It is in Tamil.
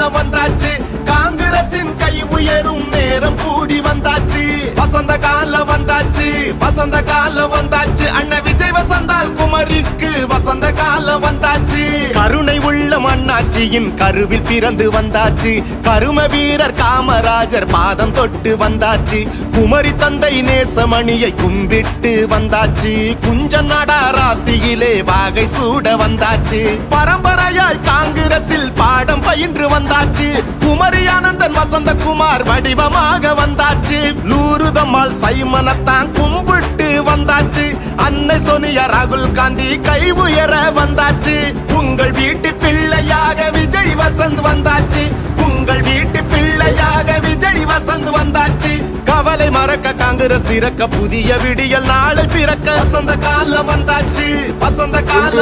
காலம் வந்தாச்சு, காங்கிரசின் கை உயரும் நேரம் கூடி வந்தாச்சு. வசந்த காலம் வந்தாச்சு, வசந்த காலம் வந்தாச்சு, அண்ணன் விஜய் வசந்தால் குமரிக்கு வசந்த காலம் வந்தாச்சு. கருணை உள்ள அண்ணாச்சியின் கருவில் பிறந்து வந்தாச்சு, கரும வீரர் காமராஜர் பாதம் தொட்டு வந்தாச்சு. குமரி தந்தை நேசமணியை கும்பிட்டு வந்தாச்சு, குஞ்ச நடா ராசியிலே வாகை சூட வந்தாச்சு. பரம்பரையாய் காங்கிரசில் பாடம் பயின்று வந்தாச்சு, குமரி ஆனந்தன் வசந்தகுமார் வடிவமாக வந்தாச்சு. லூருதம்மாள் சைமனத்தான் கும்பிட்டு வந்தாச்சு, அன்னை சோனியா ராகுல் காந்தி கை உயர வந்தாச்சு. உங்கள் வீட்டு பிள்ளையாக விஜய் வசந்த் வந்தாச்சு, உங்கள் வீட்டு பிள்ளையாக விஜய் வசந்த் வந்தாச்சு. கவலை மறக்க காங்கிரஸ் இறக்க புதிய விடியல் நாளை பிறக்க வசந்த காலம் வந்தாச்சு, வசந்த காலம்.